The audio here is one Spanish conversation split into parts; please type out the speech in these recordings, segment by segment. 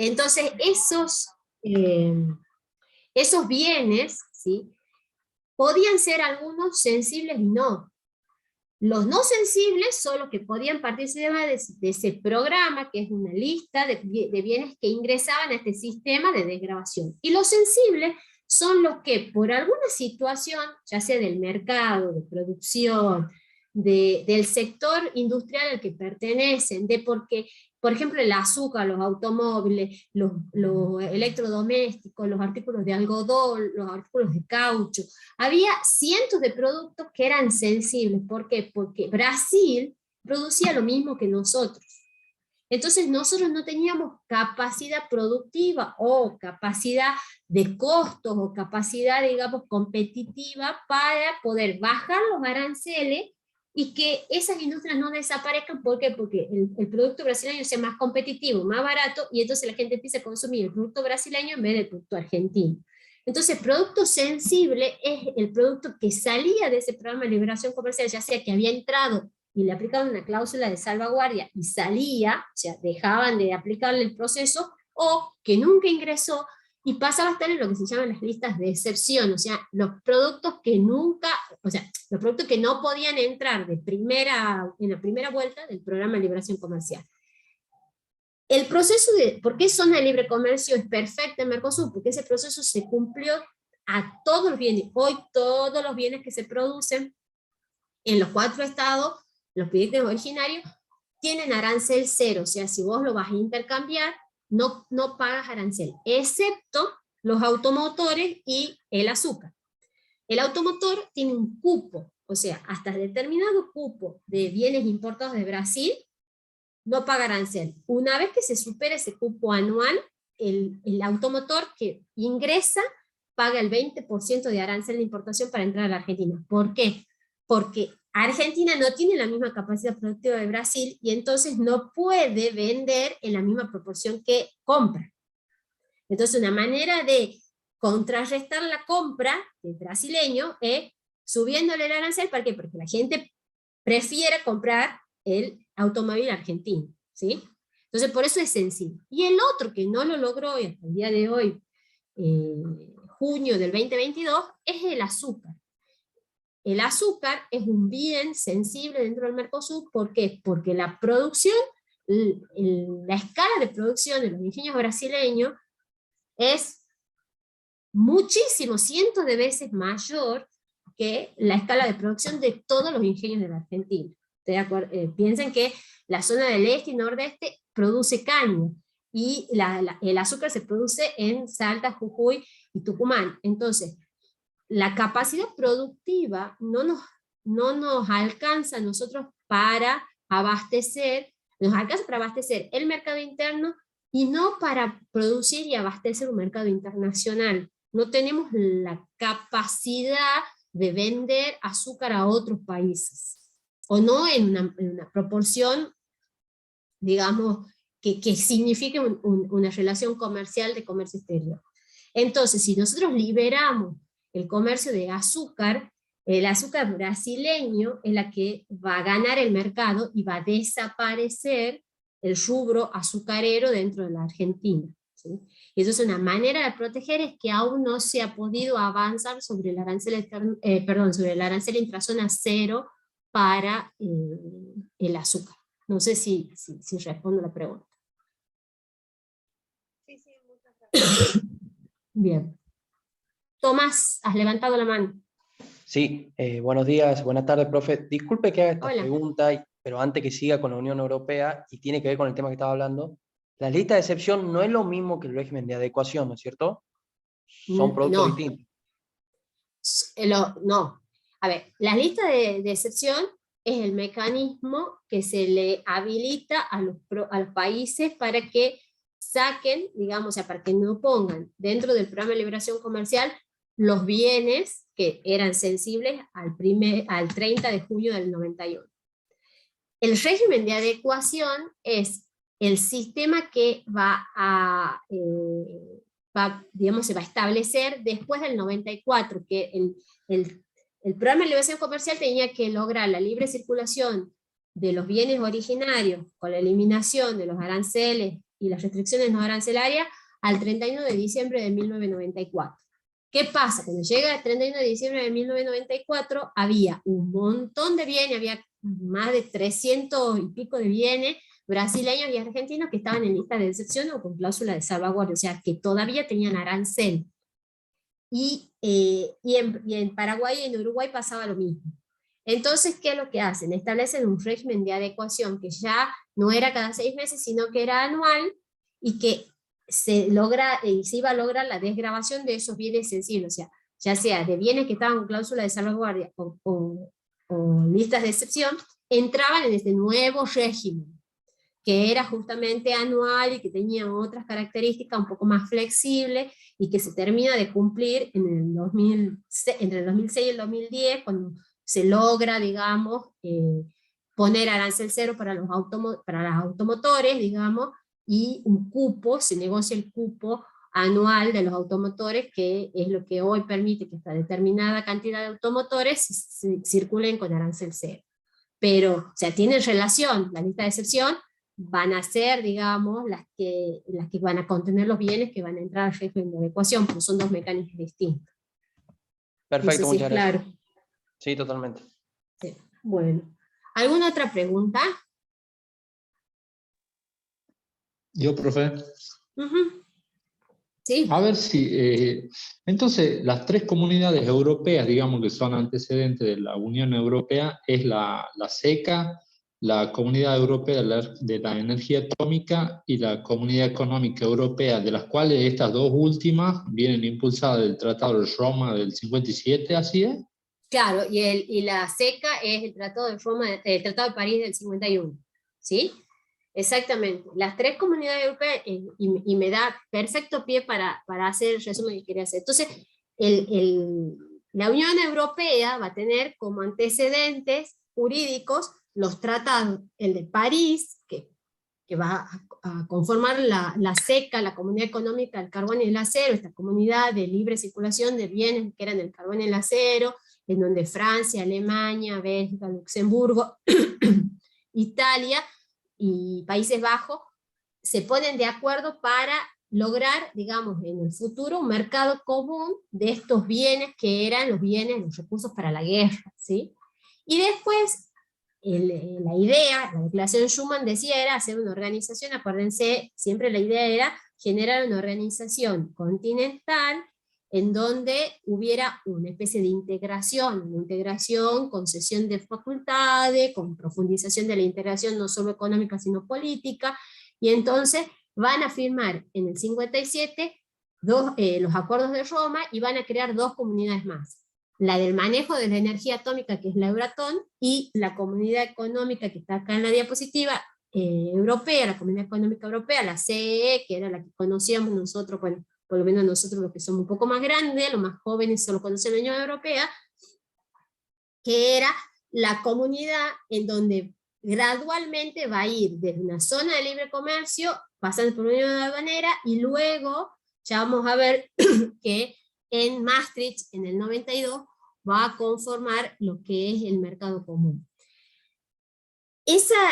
Entonces, esos bienes, ¿sí?, podían ser algunos sensibles y no. Los no sensibles son los que podían participar de ese programa, que es una lista de bienes que ingresaban a este sistema de desgravación. Y los sensibles son los que por alguna situación, ya sea del mercado, de producción, del sector industrial al que pertenecen, de porque, por ejemplo, el azúcar, los automóviles, los electrodomésticos, los artículos de algodón, los artículos de caucho, había cientos de productos que eran sensibles. ¿Por qué? Porque Brasil producía lo mismo que nosotros. Entonces nosotros no teníamos capacidad productiva o capacidad de costos o capacidad, digamos, competitiva para poder bajar los aranceles y que esas industrias no desaparezcan. ¿Por qué? Porque el producto brasileño sea más competitivo, más barato, y entonces la gente empieza a consumir el producto brasileño en vez del producto argentino. Entonces, producto sensible es el producto que salía de ese programa de liberación comercial, ya sea que había entrado y le aplicaban una cláusula de salvaguardia y salía, o sea, dejaban de aplicarle el proceso, o que nunca ingresó y pasaba a estar en lo que se llaman las listas de excepción, o sea, los productos que nunca, o sea, los productos que no podían entrar en la primera vuelta del programa de liberación comercial. El proceso de, ¿por qué zona de libre comercio es perfecta en Mercosur? Porque ese proceso se cumplió a todos los bienes. Hoy todos los bienes que se producen en los 4 estados, los países originarios, tienen arancel cero. O sea, si vos lo vas a intercambiar, no pagas arancel, excepto los automotores y el azúcar. El automotor tiene un cupo, o sea, hasta determinado cupo de bienes importados de Brasil, no paga arancel. Una vez que se supera ese cupo anual, el automotor que ingresa paga el 20% de arancel de importación para entrar a la Argentina. ¿Por qué? Porque Argentina no tiene la misma capacidad productiva de Brasil y entonces no puede vender en la misma proporción que compra. Entonces una manera de contrarrestar la compra del brasileño es subiéndole el arancel. ¿Para qué? Porque la gente prefiere comprar el automóvil argentino, ¿sí? Entonces por eso es sensible. Y el otro que no lo logró y hasta el día de hoy, junio del 2022, es el azúcar. El azúcar es un bien sensible dentro del Mercosur. ¿Por qué? Porque la producción, la escala de producción de los ingenios brasileños es muchísimo, cientos de veces mayor que la escala de producción de todos los ingenios de la Argentina. Piensen que la zona del este y nordeste produce caña, y el azúcar se produce en Salta, Jujuy y Tucumán. Entonces, la capacidad productiva no nos alcanza a nosotros para abastecer, nos alcanza para abastecer el mercado interno y no para producir y abastecer un mercado internacional. No tenemos la capacidad de vender azúcar a otros países, o no en una proporción, digamos, que signifique una relación comercial de comercio exterior. Entonces, si nosotros liberamos el comercio de azúcar, el azúcar brasileño es la que va a ganar el mercado y va a desaparecer el rubro azucarero dentro de la Argentina, ¿sí? Y eso es una manera de proteger, es que aún no se ha podido avanzar sobre el arancel, sobre el arancel intrazona cero para el azúcar. No sé si respondo la pregunta. Sí, muchas gracias. Bien. Tomás, has levantado la mano. Sí, buenos días, buenas tardes, profe. Disculpe que haga esta Hola. pregunta, pero antes que siga con la Unión Europea, y tiene que ver con el tema que estaba hablando, la lista de excepción no es lo mismo que el régimen de adecuación, ¿no es cierto? Son productos No. distintos. No. A ver, la lista de excepción es el mecanismo que se le habilita a los países para que saquen, digamos, o sea, para que no pongan dentro del programa de liberación comercial los bienes que eran sensibles al 30 de junio del 91. El régimen de adecuación es el sistema que digamos, se va a establecer después del 94, que el programa de liberación comercial tenía que lograr la libre circulación de los bienes originarios con la eliminación de los aranceles y las restricciones no arancelarias al 31 de diciembre de 1994. ¿Qué pasa? Cuando llega el 31 de diciembre de 1994, había un montón de bienes, había más de 300 y pico de bienes brasileños y argentinos que estaban en lista de excepción o con cláusula de salvaguardia, o sea, que todavía tenían arancel. Y en Paraguay y en Uruguay pasaba lo mismo. Entonces, ¿qué es lo que hacen? Establecen un régimen de adecuación que ya no era cada 6 meses, sino que era anual, y que se iba a lograr la desgravación de esos bienes sensibles, o sea, ya sea de bienes que estaban con cláusula de salvaguardia o listas de excepción, entraban en este nuevo régimen, que era justamente anual y que tenía otras características un poco más flexibles, y que se termina de cumplir en el 2006, entre el 2006 y el 2010, cuando se logra, digamos, poner arancel cero para para los automotores, digamos, y un cupo, se negocia el cupo anual de los automotores, que es lo que hoy permite que esta determinada cantidad de automotores circulen con arancel cero. Pero, o sea, tienen relación, la lista de excepción van a ser, digamos, las que van a contener los bienes que van a entrar al régimen de adecuación, porque son dos mecanismos distintos. Perfecto, No sé si muchas es gracias. claro. Sí, totalmente. Sí. Bueno, ¿alguna otra pregunta? Yo, profe. Uh-huh. Sí. A ver si, entonces, las tres comunidades europeas, digamos que son antecedentes de la Unión Europea, es la SECA, la Comunidad Europea de la Energía Atómica y la Comunidad Económica Europea, de las cuales estas dos últimas vienen impulsadas del Tratado de Roma del 57, ¿así es? Claro, y la SECA es el Tratado de Roma, el Tratado de París del 51, ¿sí? Exactamente. Las tres comunidades europeas, y me da perfecto pie para hacer el resumen que quería hacer. Entonces, la Unión Europea va a tener como antecedentes jurídicos los tratados, el de París, que va a conformar la SECA, la Comunidad Económica del Carbón y el Acero, esta comunidad de libre circulación de bienes que eran el carbón y el acero, en donde Francia, Alemania, Bélgica, Luxemburgo, Italia y Países Bajos se ponen de acuerdo para lograr, digamos, en el futuro un mercado común de estos bienes que eran los bienes, los recursos para la guerra, ¿sí? Y después, la idea, la declaración Schuman decía, era hacer una organización, acuérdense, siempre la idea era generar una organización continental en donde hubiera una especie de integración con cesión de facultades, con profundización de la integración no solo económica sino política, y entonces van a firmar en el 57 los acuerdos de Roma, y van a crear dos comunidades más. La del manejo de la energía atómica, que es la Euratom, y la comunidad económica que está acá en la diapositiva, europea, la Comunidad Económica Europea, la CEE, que era la que conocíamos nosotros, bueno, por lo menos nosotros los que somos un poco más grandes, los más jóvenes solo conocen la Unión Europea, que era la comunidad en donde gradualmente va a ir desde una zona de libre comercio, pasando por una unión aduanera, y luego ya vamos a ver que en Maastricht, en el 92, va a conformar lo que es el mercado común.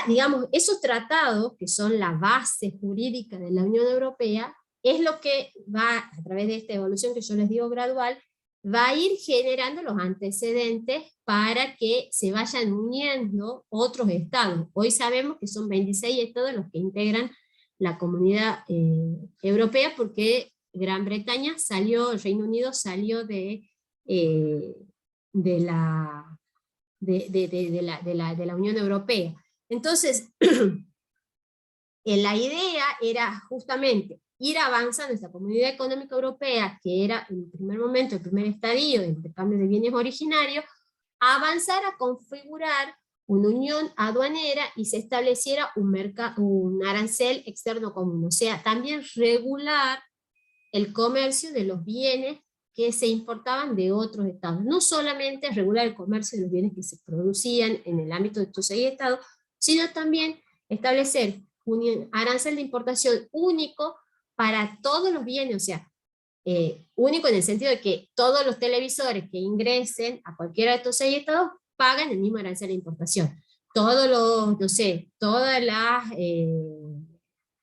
Digamos, esos tratados, que son la base jurídica de la Unión Europea, es lo que va, a través de esta evolución que yo les digo gradual, va a ir generando los antecedentes para que se vayan uniendo otros estados. Hoy sabemos que son 26 estados los que integran la comunidad europea, porque Gran Bretaña salió, el Reino Unido salió de la Unión Europea. Entonces, la idea era justamente ir avanzando esta Comunidad Económica Europea, que era en el primer momento, el primer estadio de intercambio de bienes originarios, a avanzar a configurar una unión aduanera y se estableciera un arancel externo común, o sea, también regular el comercio de los bienes que se importaban de otros estados, no solamente regular el comercio de los bienes que se producían en el ámbito de estos 6 estados, sino también establecer un arancel de importación único para todos los bienes, o sea, único en el sentido de que todos los televisores que ingresen a cualquiera de estos 6 estados pagan el mismo arancel de importación. Todos los, no sé, todas las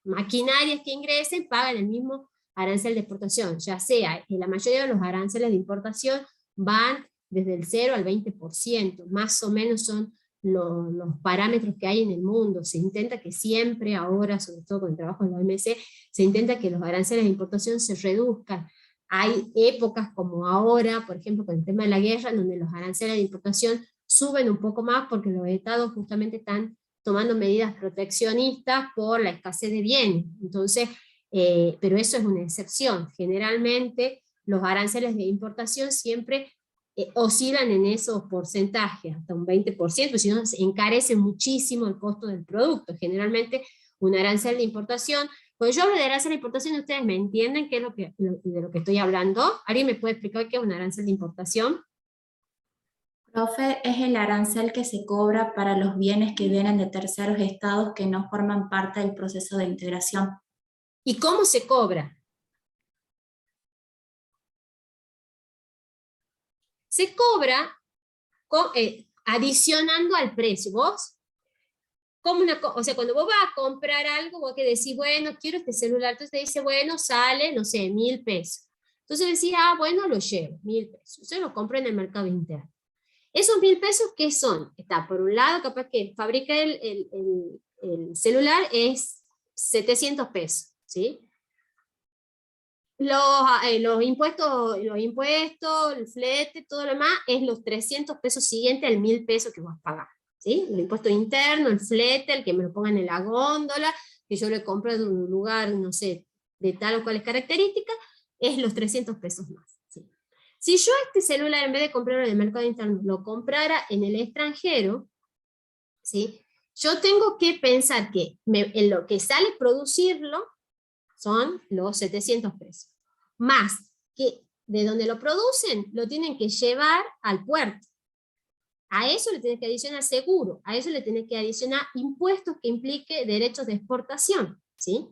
maquinarias que ingresen pagan el mismo arancel de exportación, ya sea que la mayoría de los aranceles de importación van desde el 0 al 20%, más o menos son los parámetros que hay en el mundo. Se intenta que siempre ahora, sobre todo con el trabajo de la OMC, se intenta que los aranceles de importación se reduzcan. Hay épocas como ahora, por ejemplo, con el tema de la guerra, donde los aranceles de importación suben un poco más porque los estados justamente están tomando medidas proteccionistas por la escasez de bienes. Entonces, pero eso es una excepción. Generalmente los aranceles de importación siempre oscilan en esos porcentajes, hasta un 20%, si no se encarece muchísimo el costo del producto. Generalmente un arancel de importación, cuando yo hablo de arancel de importación, ¿ustedes me entienden qué es de lo que estoy hablando? ¿Alguien me puede explicar qué es un arancel de importación? Profe, es el arancel que se cobra para los bienes que vienen de terceros estados que no forman parte del proceso de integración. ¿Y cómo se cobra? Se cobra adicionando al precio. Vos, o sea, cuando vos vas a comprar algo, vos que decís, bueno, quiero este celular, entonces te dice, bueno, sale, no sé, 1.000 pesos. Entonces decís, ah, bueno, lo llevo, 1.000 pesos. Yo lo compro en el mercado interno. Esos 1.000 pesos, ¿qué son? Está, por un lado, capaz que fabrica el celular es 700 pesos, ¿sí? Los impuestos, el flete, todo lo demás, es los 300 pesos siguientes al 1.000 pesos que vas a pagar, ¿sí? Los impuestos internos, el flete, el que me lo pongan en la góndola, que yo le compro de un lugar, no sé, de tal o cuales características, es los 300 pesos más, ¿sí? Si yo este celular, en vez de comprarlo en el mercado interno, lo comprara en el extranjero, ¿sí? Yo tengo que pensar que en lo que sale producirlo, son los 700 pesos. Más que de donde lo producen, lo tienen que llevar al puerto. A eso le tienen que adicionar seguro, a eso le tienen que adicionar impuestos que implique derechos de exportación, ¿sí?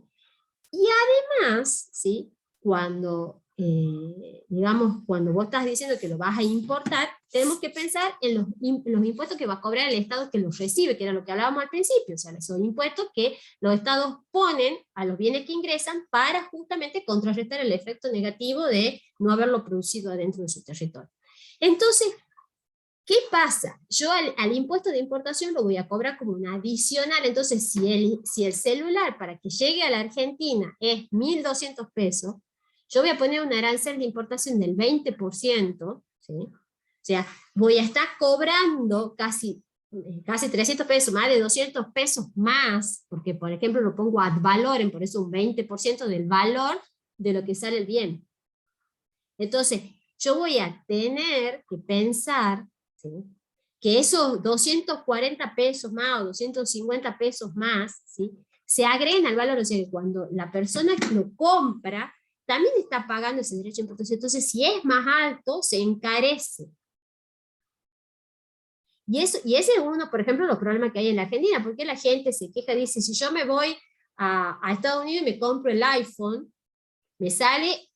Y además, ¿sí? Cuando, digamos, cuando vos estás diciendo que lo vas a importar, tenemos que pensar en los impuestos que va a cobrar el Estado que los recibe, que era lo que hablábamos al principio, o sea, son impuestos que los Estados ponen a los bienes que ingresan para justamente contrarrestar el efecto negativo de no haberlo producido adentro de su territorio. Entonces, ¿qué pasa? Yo al impuesto de importación lo voy a cobrar como un adicional, entonces si el celular para que llegue a la Argentina es 1.200 pesos, yo voy a poner un arancel de importación del 20%, ¿sí? O sea, voy a estar cobrando casi 300 pesos, más de 200 pesos más, porque por ejemplo lo pongo ad valorem, por eso un 20% del valor de lo que sale el bien. Entonces, yo voy a tener que pensar, ¿sí? Que esos 240 pesos más o 250 pesos más, ¿sí? Se agreguen al valor, o sea, que cuando la persona que lo compra también está pagando ese derecho de importación. Entonces, si es más alto, se encarece. Y ese es uno, por ejemplo, los problemas que hay en la Argentina, porque la gente se queja, dice, si yo me voy a Estados Unidos y me compro el iPhone, me sale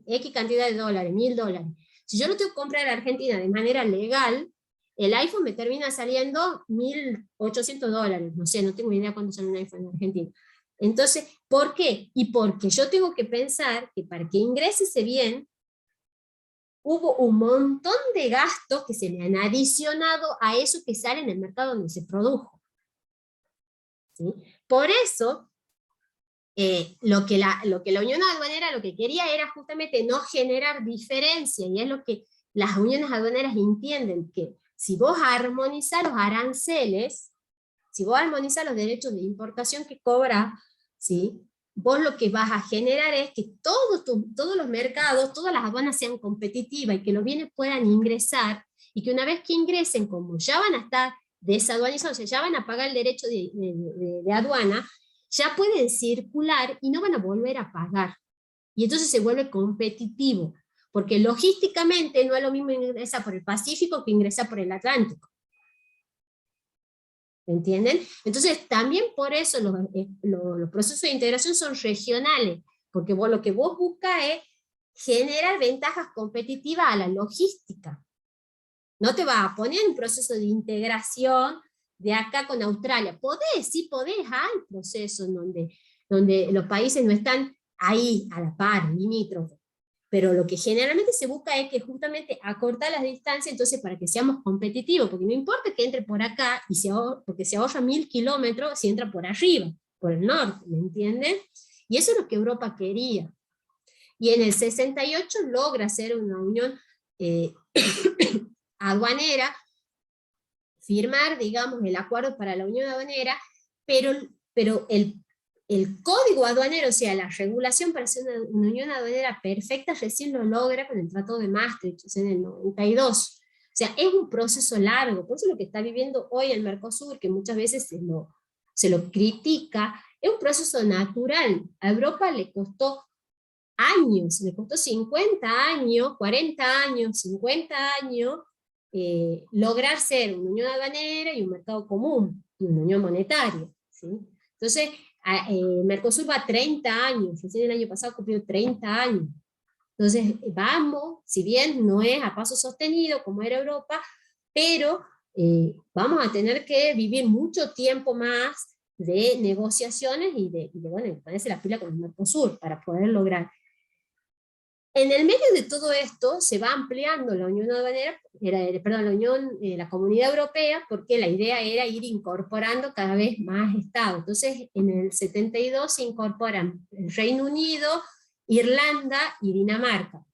X cantidad de dólares, $1.000. Si yo lo tengo que comprar en Argentina de manera legal, el iPhone me termina saliendo $1.800, no sé, no tengo idea cuánto sale un iPhone en Argentina. Entonces, ¿por qué? Y porque yo tengo que pensar que para que ingrese ese bien, hubo un montón de gastos que se le han adicionado a eso que sale en el mercado donde se produjo, ¿sí? Por eso, lo que la Unión Aduanera lo que quería era justamente no generar diferencia, y es lo que las uniones aduaneras entienden, que si vos armonizás los aranceles, si vos armonizás los derechos de importación que cobra, ¿sí? Vos lo que vas a generar es que todos los mercados, todas las aduanas sean competitivas y que los bienes puedan ingresar, y que una vez que ingresen, como ya van a estar desaduanizados, o sea, ya van a pagar el derecho de aduana, ya pueden circular y no van a volver a pagar. Y entonces se vuelve competitivo, porque logísticamente no es lo mismo ingresar por el Pacífico que ingresar por el Atlántico. ¿Entienden? Entonces también por eso los procesos de integración son regionales, porque lo que vos buscas es generar ventajas competitivas a la logística. No te vas a poner en un proceso de integración de acá con Australia. Sí podés, hay procesos en donde donde los países no están ahí a la par, limítrofes. Pero lo que generalmente se busca es que justamente acortar las distancias, entonces para que seamos competitivos, porque no importa que entre por acá, porque se ahorra 1000 kilómetros si entra por arriba, por el norte, ¿me entienden? Y eso es lo que Europa quería. Y en el 68 logra hacer una unión aduanera, firmar, digamos, el acuerdo para la unión aduanera, pero el código aduanero, o sea, la regulación para hacer una unión aduanera perfecta, recién lo logra con el Tratado de Maastricht, o sea, en el 92. O sea, es un proceso largo, por eso lo que está viviendo hoy el Mercosur, que muchas veces se lo critica, es un proceso natural. A Europa le costó años, le costó 50 años, 40 años, 50 años, lograr ser una unión aduanera y un mercado común, y una unión monetaria, ¿sí? Entonces, Mercosur va 30 años, recién el año pasado cumplió 30 años. Entonces, vamos, si bien no es a paso sostenido como era Europa, pero vamos a tener que vivir mucho tiempo más de negociaciones y de ponerse la pila con el Mercosur para poder lograr. En el medio de todo esto se va ampliando la Unión Aduanera, la Comunidad Europea, porque la idea era ir incorporando cada vez más estados. Entonces, en el 72 se incorporan el Reino Unido, Irlanda y Dinamarca.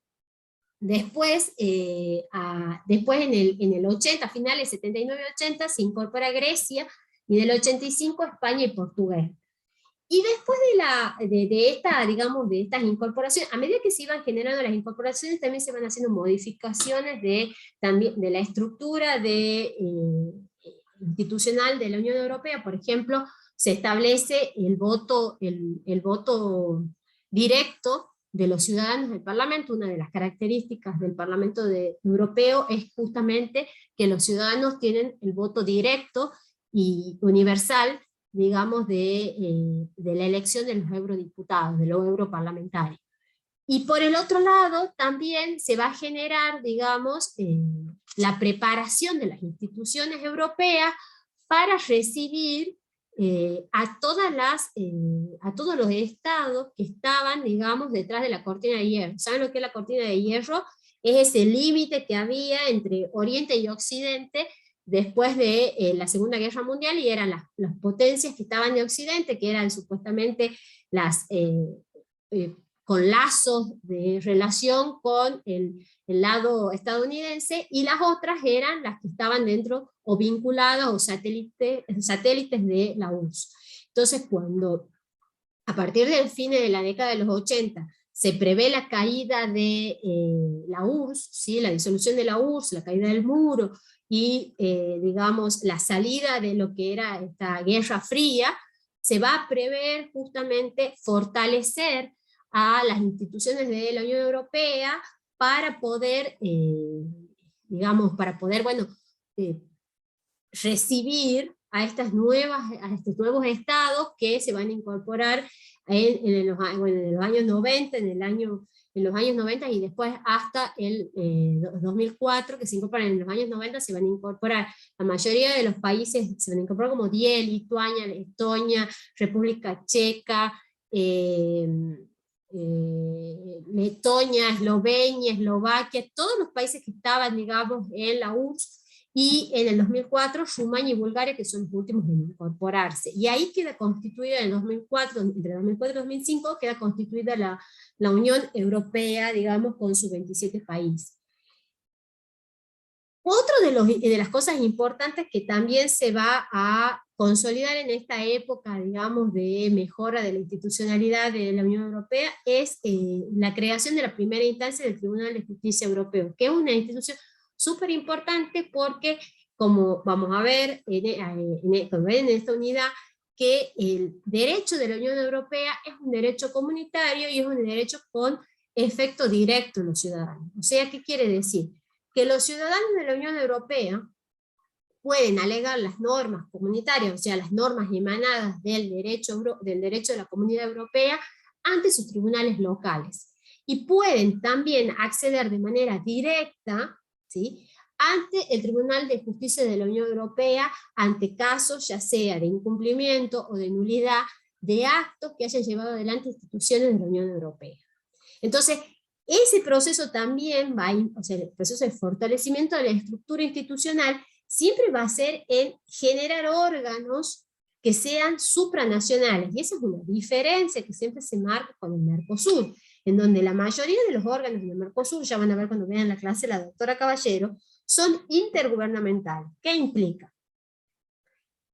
Después, en el 80, finales 79-80, se incorpora Grecia, y del 85 España y Portugal. Y después de estas incorporaciones, a medida que se iban generando las incorporaciones, también se van haciendo modificaciones de la estructura institucional de la Unión Europea. Por ejemplo, se establece el voto directo de los ciudadanos del Parlamento. Una de las características del Parlamento Europeo es justamente que los ciudadanos tienen el voto directo y universal, digamos, de la elección de los eurodiputados, de los europarlamentarios. Y por el otro lado, también se va a generar, digamos, la preparación de las instituciones europeas para recibir a todos los estados que estaban, digamos, detrás de la cortina de hierro. ¿Saben lo que es la cortina de hierro? Es ese límite que había entre Oriente y Occidente después de la Segunda Guerra Mundial, y eran las potencias que estaban de Occidente, que eran supuestamente con lazos de relación con el lado estadounidense, y las otras eran las que estaban dentro o vinculadas o satélites de la URSS. Entonces, cuando a partir del fin de la década de los 80 se prevé la caída de la URSS, ¿sí? La disolución de la URSS, la caída del muro, y digamos la salida de lo que era esta Guerra Fría, se va a prever justamente fortalecer a las instituciones de la Unión Europea para poder, recibir a estos nuevos estados que se van a incorporar en los años 90, en los años 90 y después hasta el 2004, que se incorporan en los años 90, se van a incorporar, la mayoría de los países se van a incorporar como 10, Lituania, Estonia, República Checa, Letonia, Eslovenia, Eslovaquia, todos los países que estaban, digamos, en la URSS, y en el 2004 Rumania y Bulgaria, que son los últimos en incorporarse. Y ahí queda constituida en el 2004, entre 2004 y 2005, queda constituida la Unión Europea, digamos, con sus 27 países. Otro de las cosas importantes que también se va a consolidar en esta época, digamos, de mejora de la institucionalidad de la Unión Europea es la creación de la primera instancia del Tribunal de Justicia Europeo, que es una institución súper importante porque, como vamos a ver en esta unidad, que el derecho de la Unión Europea es un derecho comunitario y es un derecho con efecto directo en los ciudadanos. O sea, ¿qué quiere decir? Que los ciudadanos de la Unión Europea pueden alegar las normas comunitarias, o sea, las normas emanadas del derecho de la Comunidad Europea ante sus tribunales locales. Y pueden también acceder de manera directa, ¿sí?, ante el Tribunal de Justicia de la Unión Europea, ante casos ya sea de incumplimiento o de nulidad de actos que hayan llevado adelante instituciones de la Unión Europea. Entonces, ese proceso también va a, o sea, el proceso de fortalecimiento de la estructura institucional siempre va a ser en generar órganos que sean supranacionales, y esa es una diferencia que siempre se marca con el Mercosur, en donde la mayoría de los órganos del Mercosur, ya van a ver cuando vean la clase la doctora Caballero, son intergubernamentales. ¿Qué implica?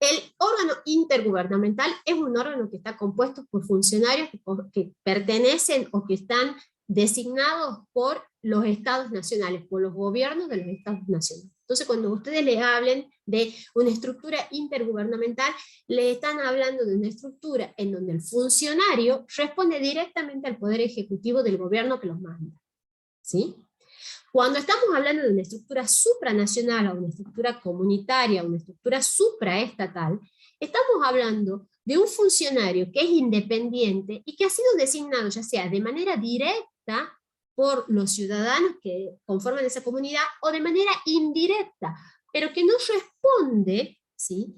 El órgano intergubernamental es un órgano que está compuesto por funcionarios que pertenecen o que están designados por los estados nacionales, por los gobiernos de los estados nacionales. Entonces, cuando ustedes le hablen de una estructura intergubernamental, le están hablando de una estructura en donde el funcionario responde directamente al poder ejecutivo del gobierno que los manda. ¿Sí? Cuando estamos hablando de una estructura supranacional, o una estructura comunitaria, o una estructura supraestatal, estamos hablando de un funcionario que es independiente y que ha sido designado ya sea de manera directa por los ciudadanos que conforman esa comunidad, o de manera indirecta, pero que no responde, ¿sí?,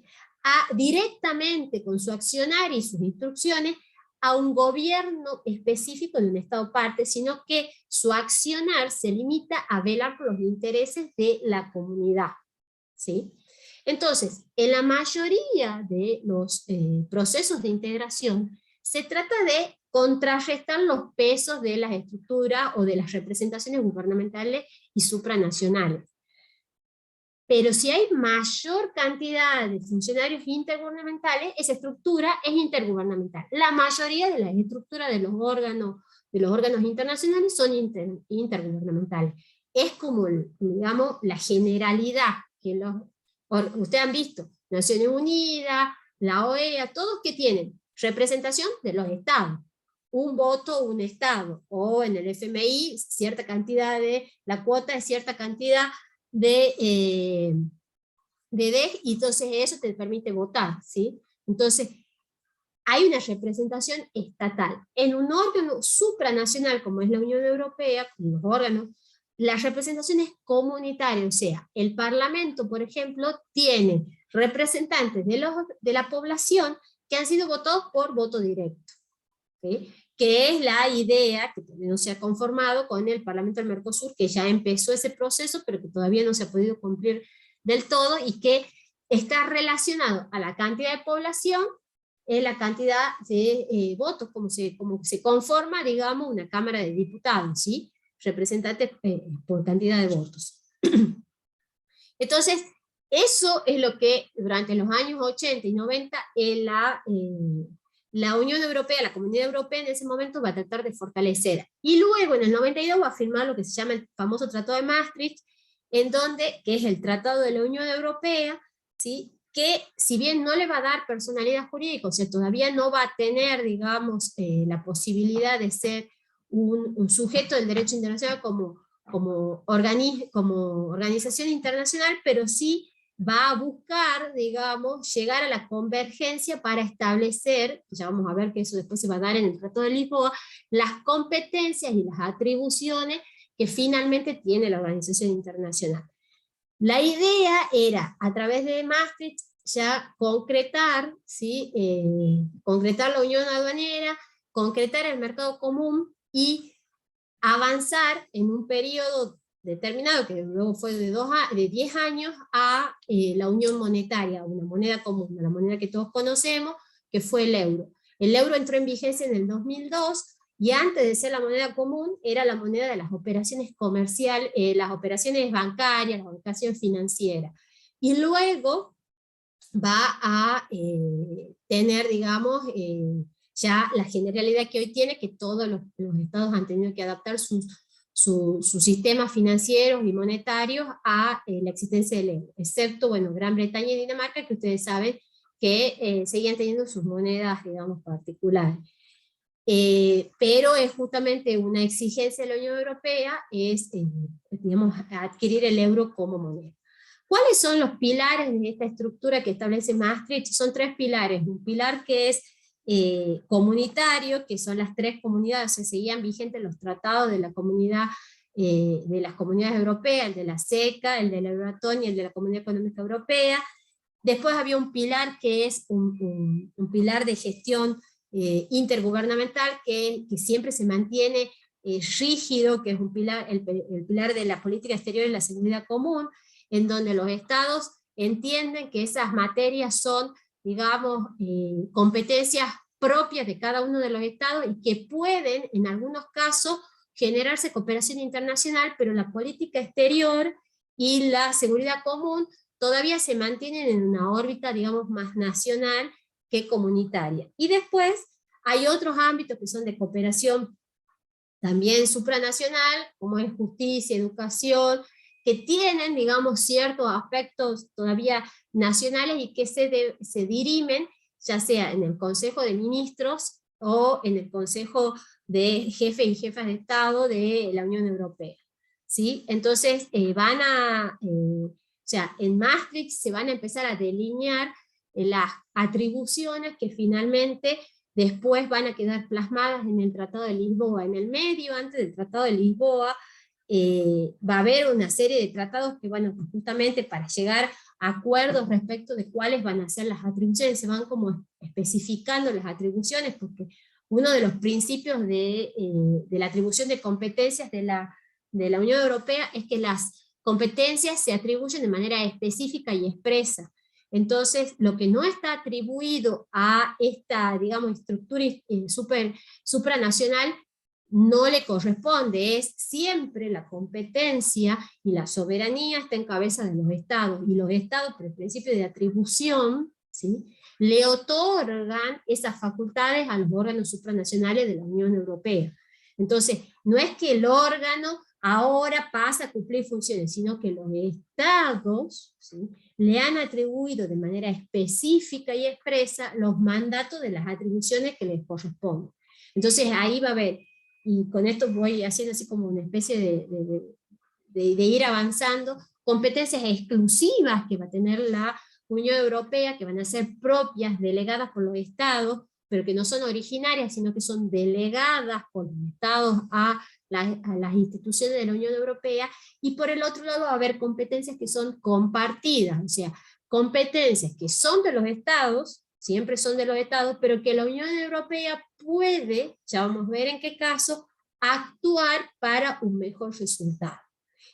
directamente con su accionar y sus instrucciones a un gobierno específico de un Estado parte, sino que su accionar se limita a velar por los intereses de la comunidad. ¿Sí? Entonces, en la mayoría de los procesos de integración, se trata de contrarrestar los pesos de las estructuras o de las representaciones gubernamentales y supranacionales. Pero si hay mayor cantidad de funcionarios intergubernamentales, esa estructura es intergubernamental. La mayoría de las estructuras de los órganos internacionales son intergubernamentales. Es como, digamos, la generalidad que ustedes han visto, Naciones Unidas, la OEA, todos que tienen representación de los estados. Un voto, un estado, o en el FMI, cierta cantidad la cuota es cierta cantidad de DEG, y entonces eso te permite votar, ¿sí? Entonces, hay una representación estatal. En un órgano supranacional, como es la Unión Europea, con los órganos, la representación es comunitaria, o sea, el Parlamento, por ejemplo, tiene representantes de la población que han sido votados por voto directo, ¿sí?, que es la idea que todavía no se ha conformado con el Parlamento del Mercosur, que ya empezó ese proceso, pero que todavía no se ha podido cumplir del todo, y que está relacionado a la cantidad de población, la cantidad de votos, como se conforma, digamos, una Cámara de Diputados, ¿sí?, representantes por cantidad de votos. Entonces, eso es lo que durante los años 80 y 90 la Unión Europea, la Comunidad Europea en ese momento va a tratar de fortalecer. Y luego en el 92 va a firmar lo que se llama el famoso Tratado de Maastricht, que es el Tratado de la Unión Europea, ¿sí?, que si bien no le va a dar personalidad jurídica, o sea, todavía no va a tener, digamos, la posibilidad de ser un sujeto del derecho internacional como organización internacional, pero sí va a buscar, digamos, llegar a la convergencia para establecer, ya vamos a ver que eso después se va a dar en el Tratado de Lisboa, las competencias y las atribuciones que finalmente tiene la organización internacional. La idea era, a través de Maastricht, ya concretar, ¿sí?, concretar la unión aduanera, concretar el mercado común y avanzar en un periodo determinado, que luego fue de 10 años, a la unión monetaria, una moneda común, la moneda que todos conocemos, que fue el euro. El euro entró en vigencia en el 2002, y antes de ser la moneda común, era la moneda de las operaciones comerciales, las operaciones bancarias, las operaciones financieras. Y luego va a tener, digamos, ya la generalidad que hoy tiene, que todos los estados han tenido que adaptar sus sistemas financieros y monetarios a la existencia del euro, excepto, bueno, Gran Bretaña y Dinamarca, que ustedes saben que seguían teniendo sus monedas, digamos, particulares. Pero es justamente una exigencia de la Unión Europea, digamos, adquirir el euro como moneda. ¿Cuáles son los pilares de esta estructura que establece Maastricht? Son 3 pilares. Un pilar que es comunitario, que son las 3 comunidades, o sea, seguían vigentes los tratados de la comunidad, de las comunidades europeas, el de la CECA, el de la Euratom y el de la Comunidad Económica Europea. Después había un pilar que es un pilar de gestión intergubernamental que siempre se mantiene rígido, que es un pilar, el pilar de la política exterior y la seguridad común, en donde los estados entienden que esas materias son, digamos, competencias propias de cada uno de los estados y que pueden, en algunos casos, generarse cooperación internacional, pero la política exterior y la seguridad común todavía se mantienen en una órbita, digamos, más nacional que comunitaria. Y después hay otros ámbitos que son de cooperación también supranacional, como es justicia, educación, que tienen, digamos, ciertos aspectos todavía nacionales y que se dirimen, ya sea en el Consejo de Ministros o en el Consejo de Jefes y Jefas de Estado de la Unión Europea. ¿Sí? Entonces, o sea, en Maastricht se van a empezar a delinear las atribuciones que finalmente después van a quedar plasmadas en el Tratado de Lisboa. En el medio, antes del Tratado de Lisboa, va a haber una serie de tratados que van justamente para llegar a acuerdos respecto de cuáles van a ser las atribuciones, se van como especificando las atribuciones, porque uno de los principios de la atribución de competencias de la Unión Europea es que las competencias se atribuyen de manera específica y expresa. Entonces, lo que no está atribuido a esta, digamos, estructura supranacional no le corresponde, es siempre la competencia y la soberanía está en cabeza de los estados, y los estados, por el principio de atribución, ¿sí?, le otorgan esas facultades a los órganos supranacionales de la Unión Europea. Entonces, no es que el órgano ahora pasa a cumplir funciones, sino que los estados, ¿sí?, le han atribuido de manera específica y expresa los mandatos de las atribuciones que les corresponden. Entonces ahí va a haber, y con esto voy haciendo así como una especie de ir avanzando, competencias exclusivas que va a tener la Unión Europea, que van a ser propias, delegadas por los estados, pero que no son originarias, sino que son delegadas por los estados a las instituciones de la Unión Europea, y por el otro lado va a haber competencias que son compartidas, o sea, competencias que son de los estados, siempre son de los estados, pero que la Unión Europea puede, ya vamos a ver en qué caso, actuar para un mejor resultado.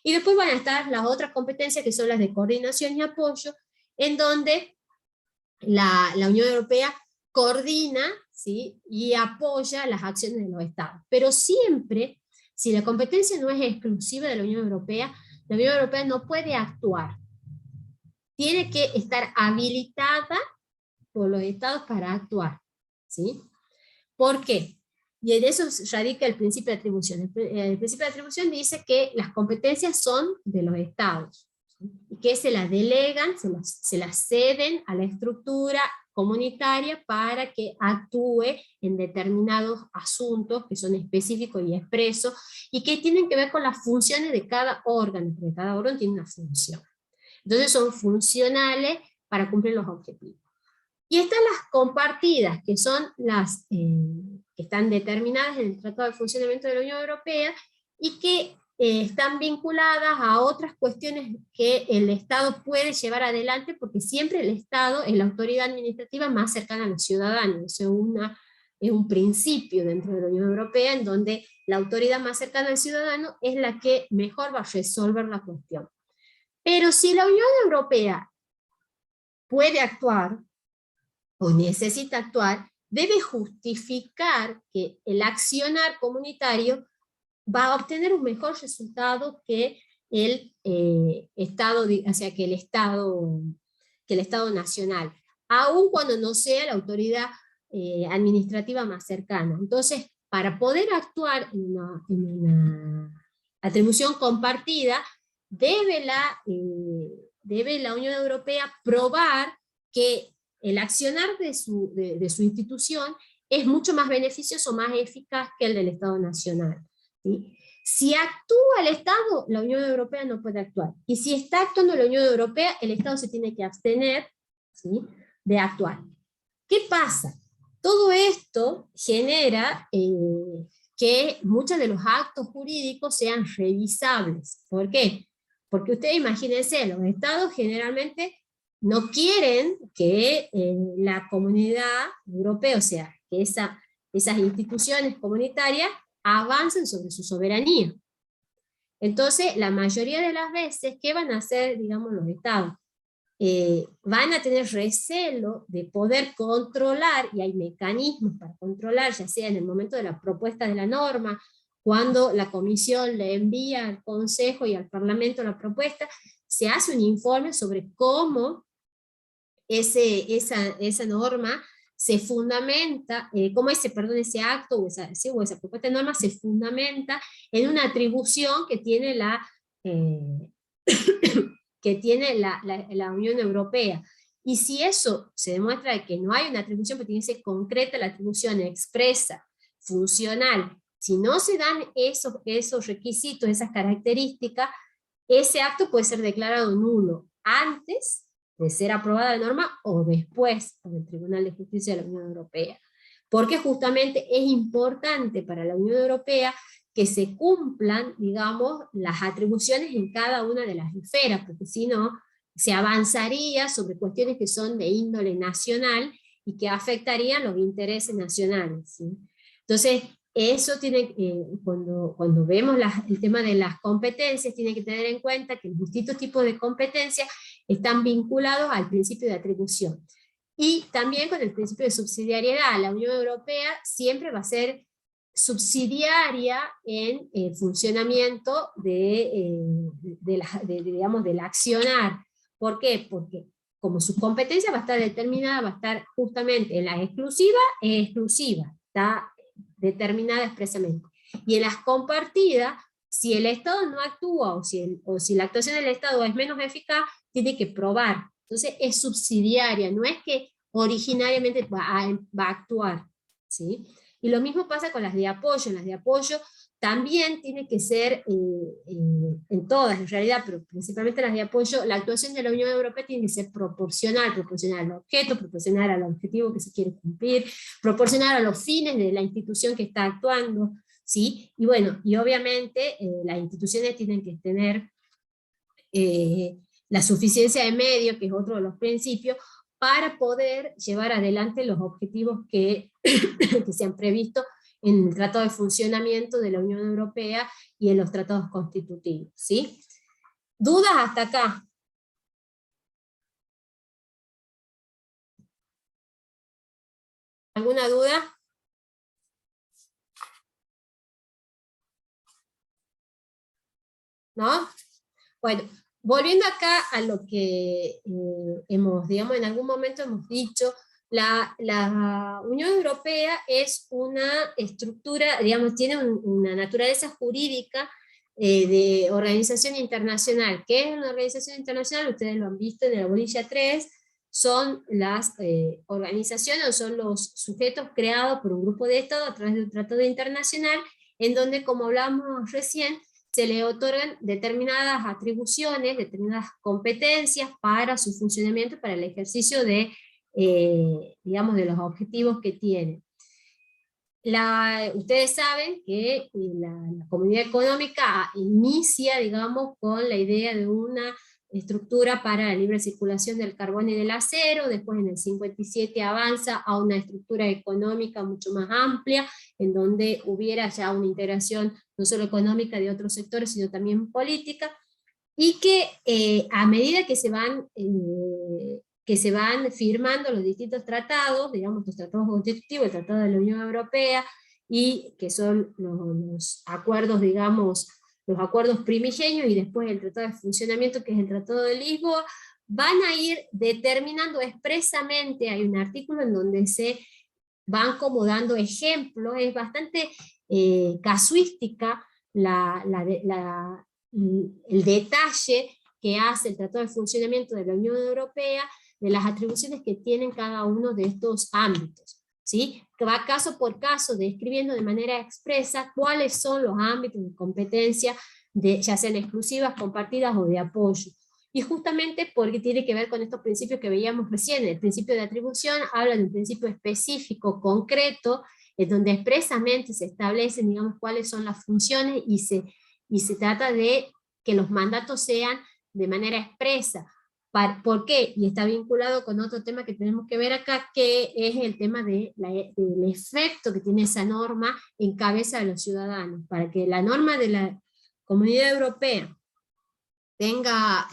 Y después van a estar las otras competencias que son las de coordinación y apoyo, en donde la Unión Europea coordina, ¿sí?, y apoya las acciones de los estados. Pero siempre, si la competencia no es exclusiva de la Unión Europea no puede actuar. Tiene que estar habilitada por los estados para actuar, ¿sí? ¿Por qué? Y en eso radica el principio de atribución. El principio de atribución dice que las competencias son de los estados, ¿sí?, y que se las delegan, se las ceden a la estructura comunitaria para que actúe en determinados asuntos que son específicos y expresos, y que tienen que ver con las funciones de cada órgano, porque cada órgano tiene una función. Entonces son funcionales para cumplir los objetivos. Y están las compartidas, que son las que están determinadas en el Tratado de Funcionamiento de la Unión Europea, y que están vinculadas a otras cuestiones que el Estado puede llevar adelante, porque siempre el Estado es la autoridad administrativa más cercana a los ciudadanos. Eso es un principio dentro de la Unión Europea, en donde la autoridad más cercana al ciudadano es la que mejor va a resolver la cuestión. Pero si la Unión Europea puede actuar, o necesita actuar, debe justificar que el accionar comunitario va a obtener un mejor resultado que el Estado, o sea, que el Estado nacional, aun cuando no sea la autoridad administrativa más cercana. Entonces, para poder actuar en una atribución compartida, debe la Unión Europea probar que el accionar de su institución es mucho más beneficioso, más eficaz que el del Estado nacional, ¿sí? Si actúa el Estado, la Unión Europea no puede actuar. Y si está actuando la Unión Europea, el Estado se tiene que abstener, ¿sí?, de actuar. ¿Qué pasa? Todo esto genera que muchos de los actos jurídicos sean revisables. ¿Por qué? Porque ustedes imagínense, los Estados generalmente no quieren que la comunidad europea, o sea, que esas instituciones comunitarias avancen sobre su soberanía. Entonces, la mayoría de las veces, ¿qué van a hacer, digamos, los estados? Van a tener recelo de poder controlar, y hay mecanismos para controlar, ya sea en el momento de la propuesta de la norma, cuando la comisión le envía al Consejo y al Parlamento la propuesta, se hace un informe sobre cómo esa norma se fundamenta, cómo ese acto o esa propuesta de norma se fundamenta en una atribución que tiene la Unión Europea. Y si eso se demuestra que no hay una atribución, porque tiene que ser concreta la atribución expresa, funcional, si no se dan esos requisitos, esas características, ese acto puede ser declarado nulo antes de ser aprobada la norma o después por el Tribunal de Justicia de la Unión Europea. Porque justamente es importante para la Unión Europea que se cumplan, digamos, las atribuciones en cada una de las esferas, porque si no, se avanzaría sobre cuestiones que son de índole nacional y que afectarían los intereses nacionales, ¿sí? Entonces, eso tiene, cuando vemos el tema de las competencias, tiene que tener en cuenta que los distintos tipos de competencias están vinculados al principio de atribución. Y también con el principio de subsidiariedad. La Unión Europea siempre va a ser subsidiaria en el funcionamiento digamos, del accionar. ¿Por qué? Porque como su competencia va a estar determinada, va a estar justamente en la exclusiva, está determinada expresamente. Y en las compartidas, si el Estado no actúa o si la actuación del Estado es menos eficaz, tiene que probar. Entonces es subsidiaria, no es que originariamente va a actuar, ¿sí? Y lo mismo pasa con las de apoyo. Las de apoyo también tiene que ser, en todas en realidad, pero principalmente las de apoyo, la actuación de la Unión Europea tiene que ser proporcional al objeto, proporcional al objetivo que se quiere cumplir, proporcional a los fines de la institución que está actuando, ¿sí? Y bueno, y obviamente las instituciones tienen que tener la suficiencia de medios, que es otro de los principios, para poder llevar adelante los objetivos que se han previsto en el Tratado de Funcionamiento de la Unión Europea y en los tratados constitutivos, ¿sí? ¿Dudas hasta acá? ¿Alguna duda? ¿No? Bueno, volviendo acá a lo que digamos, en algún momento hemos dicho, la Unión Europea es una estructura, digamos, tiene una naturaleza jurídica de organización internacional. ¿Qué es una organización internacional? Ustedes lo han visto en la bolilla 3, son las organizaciones, o son los sujetos creados por un grupo de estados a través de un tratado internacional, en donde, como hablamos recién, se le otorgan determinadas atribuciones, determinadas competencias para su funcionamiento, para el ejercicio de, digamos, de los objetivos que tiene. Ustedes saben que la Comunidad Económica inicia, digamos, con la idea de una estructura para la libre circulación del carbón y del acero, después en el 57 avanza a una estructura económica mucho más amplia, en donde hubiera ya una integración no solo económica de otros sectores, sino también política, y que a medida que se van firmando los distintos tratados, digamos los tratados constitutivos, el Tratado de la Unión Europea, y que son los acuerdos, digamos, los acuerdos primigenios, y después el Tratado de Funcionamiento, que es el Tratado de Lisboa, van a ir determinando expresamente, hay un artículo en donde se van como dando ejemplos, es bastante casuística el detalle que hace el Tratado de Funcionamiento de la Unión Europea de las atribuciones que tienen cada uno de estos ámbitos, ¿sí? Que va caso por caso describiendo de manera expresa cuáles son los ámbitos de competencia, ya sean exclusivas, compartidas o de apoyo. Y justamente porque tiene que ver con estos principios que veíamos recién. El principio de atribución habla de un principio específico, concreto, en donde expresamente se establecen, digamos, cuáles son las funciones, y se trata de que los mandatos sean de manera expresa. ¿Por qué? Y está vinculado con otro tema que tenemos que ver acá, que es el tema del efecto que tiene esa norma en cabeza de los ciudadanos. Para que la norma de la Comunidad Europea tenga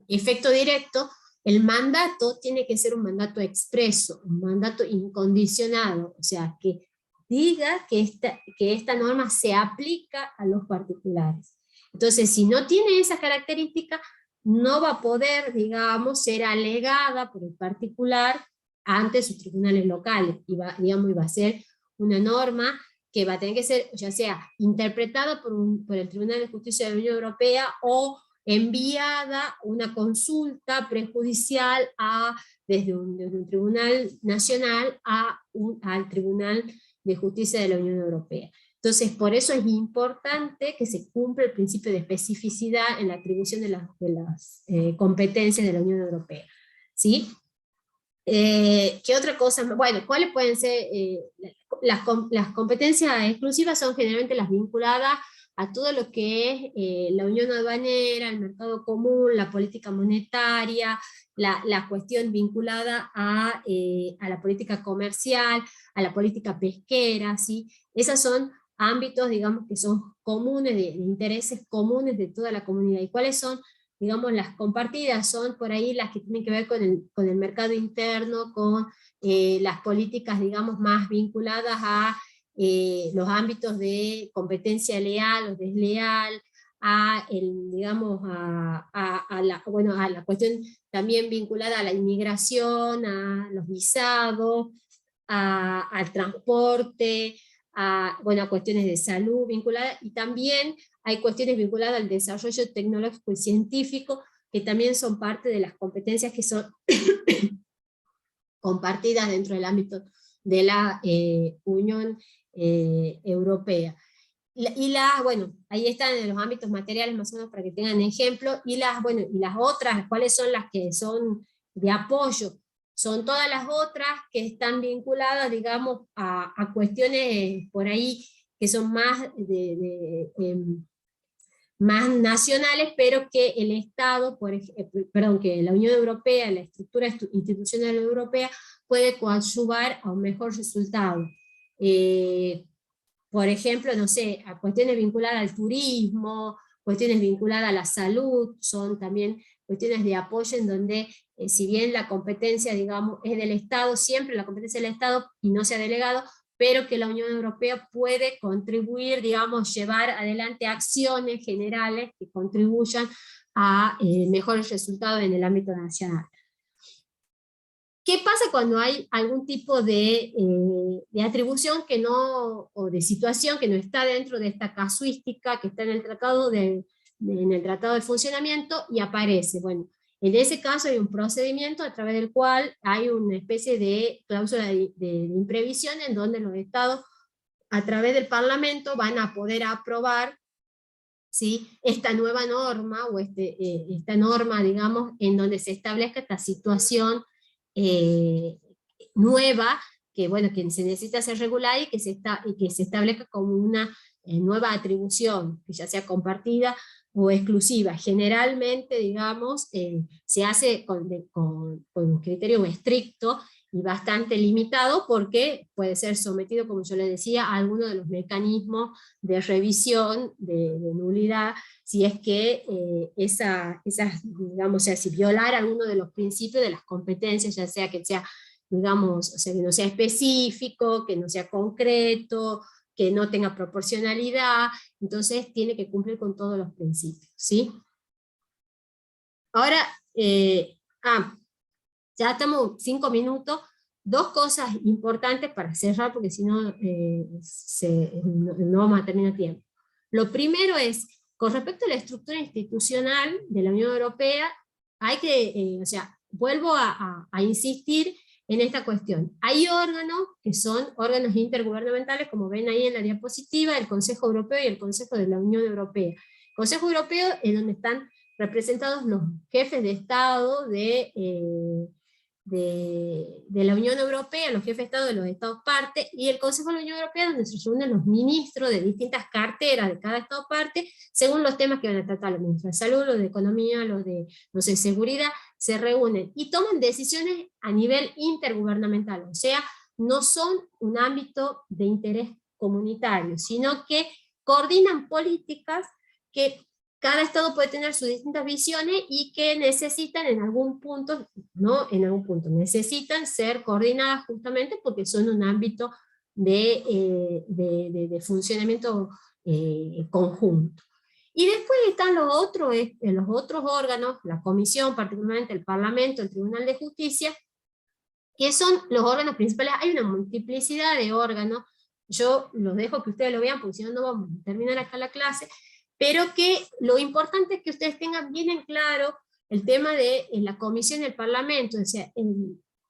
efecto directo, el mandato tiene que ser un mandato expreso, un mandato incondicionado, o sea, que diga que esta norma se aplica a los particulares. Entonces, si no tiene esa característica, no va a poder, digamos, ser alegada por el particular ante sus tribunales locales, y va a ser una norma que va a tener que ser, ya sea interpretada por el Tribunal de Justicia de la Unión Europea, o enviada una consulta prejudicial desde un tribunal nacional al Tribunal de Justicia de la Unión Europea. Entonces, por eso es importante que se cumpla el principio de especificidad en la atribución de las competencias de la Unión Europea. ¿Sí? ¿Qué otra cosa? Bueno, ¿cuáles pueden ser? Las competencias exclusivas son generalmente las vinculadas a todo lo que es la unión aduanera, el mercado común, la política monetaria, la cuestión vinculada a la política comercial, a la política pesquera, ¿sí? Esas son ámbitos, digamos, que son comunes, de intereses comunes de toda la comunidad. ¿Y cuáles son? Digamos, las compartidas son por ahí las que tienen que ver con el mercado interno, con las políticas, digamos, más vinculadas a los ámbitos de competencia leal o desleal, digamos, a la cuestión también vinculada a la inmigración, a los visados, al transporte, a cuestiones de salud vinculadas, y también hay cuestiones vinculadas al desarrollo tecnológico y científico, que también son parte de las competencias que son compartidas dentro del ámbito de la Unión Europea. Ahí están en los ámbitos materiales más o menos para que tengan ejemplo, y las otras, ¿cuáles son las que son de apoyo? Son todas las otras que están vinculadas, digamos, a cuestiones por ahí que son más más nacionales, pero que el Estado, que la Unión Europea, la estructura institucional europea, puede coadyuvar a un mejor resultado. Por ejemplo, no sé, a cuestiones vinculadas al turismo, cuestiones vinculadas a la salud, son también cuestiones de apoyo en donde, si bien la competencia, digamos, es del Estado, siempre la competencia del Estado y no se ha delegado, pero que la Unión Europea puede contribuir, digamos, llevar adelante acciones generales que contribuyan a mejores resultados en el ámbito nacional. ¿Qué pasa cuando hay algún tipo de atribución que no, o de situación que no está dentro de esta casuística que está en el tratado en el tratado de funcionamiento y aparece? Bueno, en ese caso hay un procedimiento a través del cual hay una especie de cláusula de imprevisión, en donde los estados, a través del Parlamento, van a poder aprobar, ¿sí?, esta nueva norma, o esta norma, digamos, en donde se establezca esta situación nueva, que se necesita ser regular, y que se establezca como una nueva atribución, que ya sea compartida o exclusiva. Generalmente, digamos, se hace con un criterio estricto y bastante limitado, porque puede ser sometido, como yo le decía, a alguno de los mecanismos de revisión, de nulidad, si es que digamos, o sea, si violar alguno de los principios de las competencias, ya sea que sea, digamos, o sea, que no sea específico, que no sea concreto, que no tenga proporcionalidad, entonces tiene que cumplir con todos los principios, ¿sí? Ahora, ya estamos 5 minutos, 2 cosas importantes para cerrar, porque si no, no vamos a terminar tiempo. Lo primero es, con respecto a la estructura institucional de la Unión Europea, hay que, vuelvo a insistir en esta cuestión. Hay órganos que son órganos intergubernamentales, como ven ahí en la diapositiva, el Consejo Europeo y el Consejo de la Unión Europea. El Consejo Europeo es donde están representados los jefes de Estado de de la Unión Europea, los jefes de Estado de los Estados parte, y el Consejo de la Unión Europea, donde se reúnen los ministros de distintas carteras de cada Estado parte, según los temas que van a tratar, los ministros de salud, los de economía, los de, no sé, seguridad, se reúnen y toman decisiones a nivel intergubernamental, o sea, no son un ámbito de interés comunitario, sino que coordinan políticas que cada Estado puede tener sus distintas visiones y que necesitan en algún punto, no en algún punto, necesitan ser coordinadas justamente porque son un ámbito de funcionamiento conjunto. Y después están los otros órganos, la Comisión, particularmente el Parlamento, el Tribunal de Justicia, que son los órganos principales. Hay una multiplicidad de órganos, yo los dejo que ustedes lo vean porque si no, no vamos a terminar acá la clase, pero que lo importante es que ustedes tengan bien en claro el tema de la comisión y el parlamento. O sea,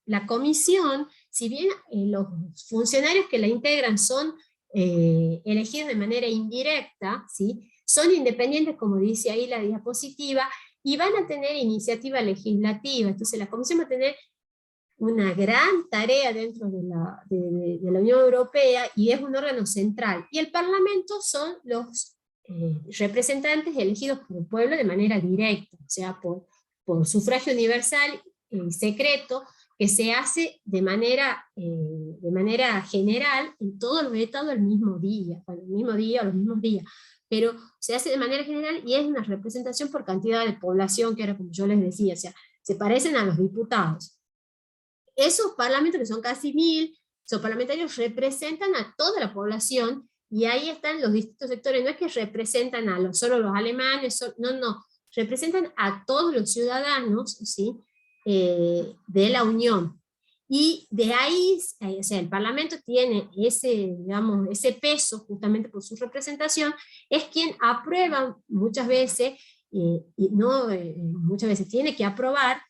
la comisión, si bien los funcionarios que la integran son elegidos de manera indirecta, ¿sí?, son independientes, como dice ahí la diapositiva, y van a tener iniciativa legislativa. Entonces la comisión va a tener una gran tarea dentro de la Unión Europea, y es un órgano central. Y el parlamento son los representantes elegidos por el pueblo de manera directa, o sea, por sufragio universal secreto, que se hace de manera general en todos los estados el mismo día, bueno, el mismo día o los mismos días, pero se hace de manera general y es una representación por cantidad de población, que era como yo les decía, o sea, se parecen a los diputados. Esos parlamentos, que son casi 1000, esos parlamentarios representan a toda la población, y ahí están los distintos sectores. No es que representan a solo los alemanes, no, representan a todos los ciudadanos, ¿sí?, de la Unión. Y de ahí, o sea, el Parlamento tiene ese, digamos, ese peso justamente por su representación, es quien aprueba muchas veces, muchas veces tiene que aprobar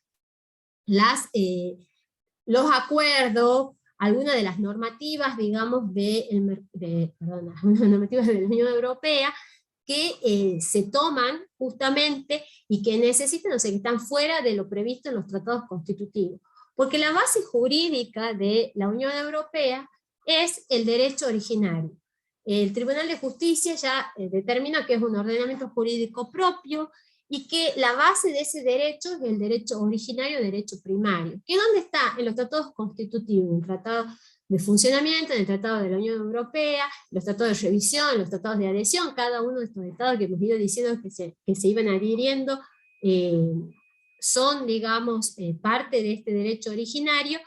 los acuerdos, algunas de las normativas, digamos, algunas normativas de la Unión Europea, que se toman justamente y que necesitan, o sea, que están fuera de lo previsto en los tratados constitutivos. Porque la base jurídica de la Unión Europea es el derecho originario. El Tribunal de Justicia ya determina que es un ordenamiento jurídico propio, y que la base de ese derecho es el derecho originario, derecho primario. ¿Que dónde está? En los tratados constitutivos, en el tratado de funcionamiento, en el tratado de la Unión Europea, los tratados de revisión, los tratados de adhesión. Cada uno de estos estados que hemos ido diciendo que se iban adhiriendo, son, digamos, parte de este derecho originario,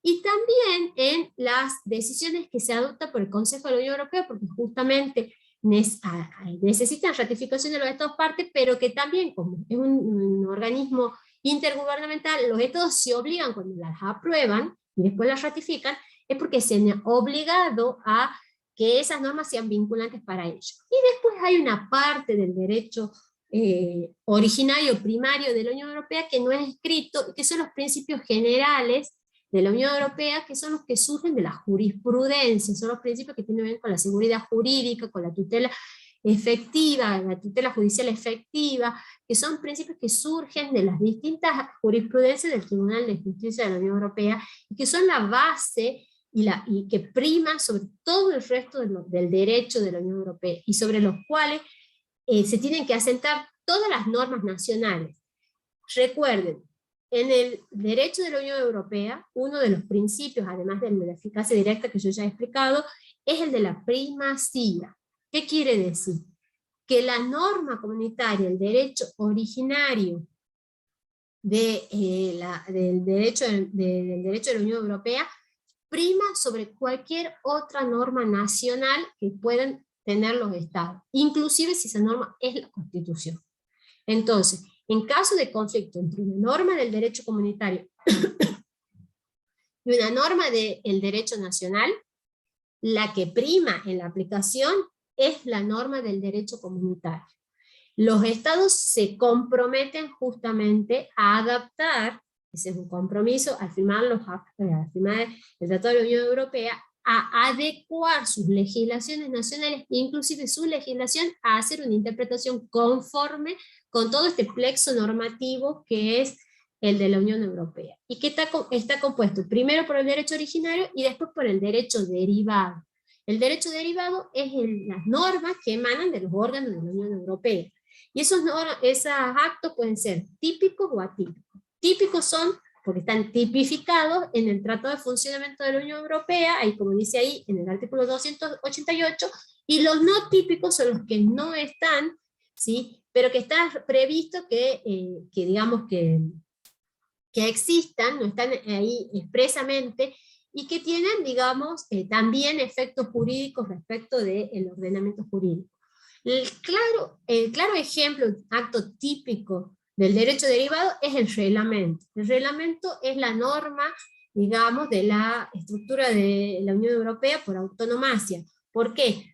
y también en las decisiones que se adoptan por el Consejo de la Unión Europea, porque justamente necesitan ratificación de los estados partes, pero que también, como es un organismo intergubernamental, los estados se obligan, cuando las aprueban y después las ratifican, es porque se han obligado a que esas normas sean vinculantes para ellos. Y después hay una parte del derecho originario primario de la Unión Europea que no es escrito, y que son los principios generales de la Unión Europea, que son los que surgen de la jurisprudencia, son los principios que tienen que ver con la seguridad jurídica, con la tutela efectiva, la tutela judicial efectiva, que son principios que surgen de las distintas jurisprudencias del Tribunal de Justicia de la Unión Europea, y que son la base y que priman sobre todo el resto del derecho de la Unión Europea, y sobre los cuales se tienen que asentar todas las normas nacionales. Recuerden, en el derecho de la Unión Europea, uno de los principios, además de la eficacia directa que yo ya he explicado, es el de la primacía. ¿Qué quiere decir? Que la norma comunitaria, el derecho originario del derecho de la Unión Europea, prima sobre cualquier otra norma nacional que puedan tener los estados, inclusive si esa norma es la Constitución. Entonces, en caso de conflicto entre una norma del derecho comunitario y una norma del derecho nacional, la que prima en la aplicación es la norma del derecho comunitario. Los estados se comprometen justamente a adaptar, ese es un compromiso, al firmar el Tratado de la Unión Europea, a adecuar sus legislaciones nacionales, inclusive su legislación, a hacer una interpretación conforme con todo este plexo normativo que es el de la Unión Europea, y que está compuesto primero por el derecho originario y después por el derecho derivado. El derecho derivado es las normas que emanan de los órganos de la Unión Europea, y esos actos pueden ser típicos o atípicos. Típicos son porque están tipificados en el Tratado de Funcionamiento de la Unión Europea, ahí como dice ahí en el artículo 288, y los no típicos son los que no están, ¿sí? Pero que está previsto que digamos que existan, no están ahí expresamente, y que tienen, digamos, también efectos jurídicos respecto del ordenamiento jurídico. El claro ejemplo, acto típico del derecho derivado es el reglamento. El reglamento es la norma, digamos, de la estructura de la Unión Europea por autonomacia. ¿Por qué?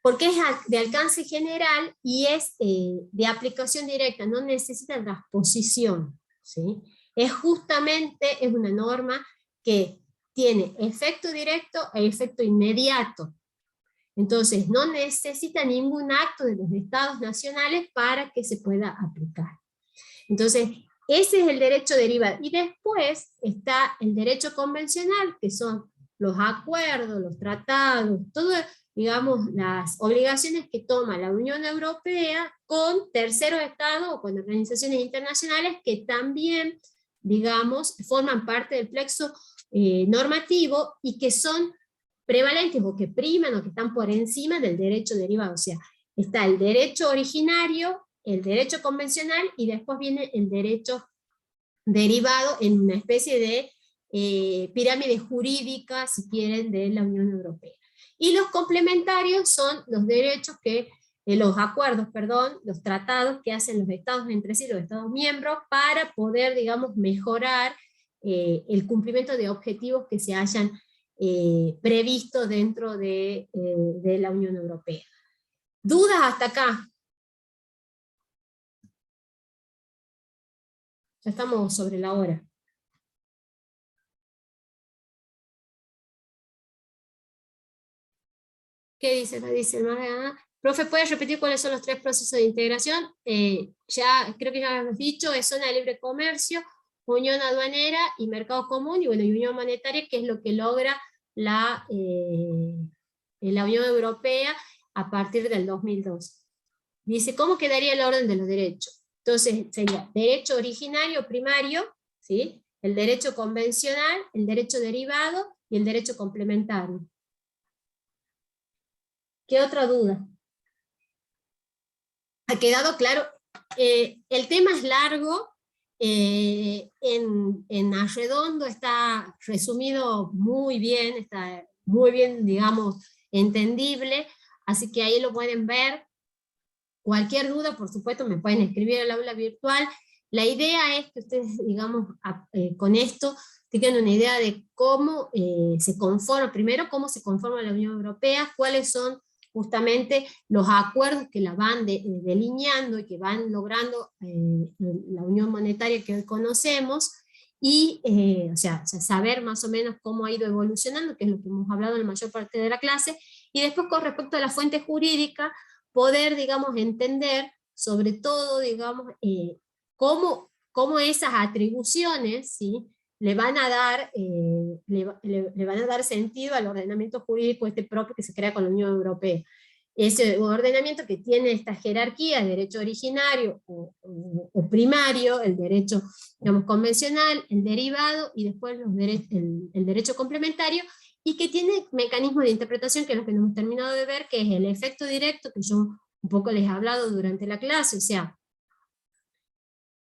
Porque es de alcance general y es de aplicación directa, no necesita transposición, ¿sí? Es una norma que tiene efecto directo e efecto inmediato. Entonces, no necesita ningún acto de los estados nacionales para que se pueda aplicar. Entonces, ese es el derecho derivado. Y después está el derecho convencional, que son los acuerdos, los tratados, todo, digamos, las obligaciones que toma la Unión Europea con terceros estados o con organizaciones internacionales que también, digamos, forman parte del plexo normativo y que son prevalentes o que priman o que están por encima del derecho derivado. O sea, está el derecho originario, el derecho convencional y después viene el derecho derivado en una especie de pirámide jurídica, si quieren, de la Unión Europea. Y los complementarios son los derechos los acuerdos, perdón, los tratados que hacen los estados entre sí, los estados miembros, para poder, digamos, mejorar el cumplimiento de objetivos que se hayan previsto dentro de la Unión Europea. ¿Dudas hasta acá? Ya estamos sobre la hora. ¿Qué dice? Profe, ¿puedes repetir cuáles son los 3 procesos de integración? Creo que ya lo hemos dicho, es zona de libre comercio, unión aduanera y mercado común, y bueno, y unión monetaria, que es lo que logra la Unión Europea a partir del 2002. Dice, ¿cómo quedaría el orden de los derechos? Entonces, sería derecho originario primario, ¿sí? El derecho convencional, el derecho derivado y el derecho complementario. ¿Qué otra duda? ¿Ha quedado claro? El tema es largo, en Arredondo está resumido muy bien, está muy bien, digamos, entendible, así que ahí lo pueden ver. Cualquier duda, por supuesto, me pueden escribir al aula virtual. La idea es que ustedes, digamos, con esto, tengan una idea de cómo se conforma, primero, cómo se conforma la Unión Europea, cuáles son justamente los acuerdos que la van delineando y que van logrando la unión monetaria que hoy conocemos, y o sea, saber más o menos cómo ha ido evolucionando, que es lo que hemos hablado en la mayor parte de la clase, y después con respecto a la fuente jurídica, poder, digamos, entender, sobre todo, digamos, cómo esas atribuciones, ¿sí?, le van a dar sentido al ordenamiento jurídico propio que se crea con la Unión Europea. Ese ordenamiento que tiene esta jerarquía, el derecho originario o primario, el derecho, digamos, convencional, el derivado, y después el derecho complementario, y que tiene mecanismos de interpretación, que es lo que no hemos terminado de ver, que es el efecto directo, que yo un poco les he hablado durante la clase, o sea,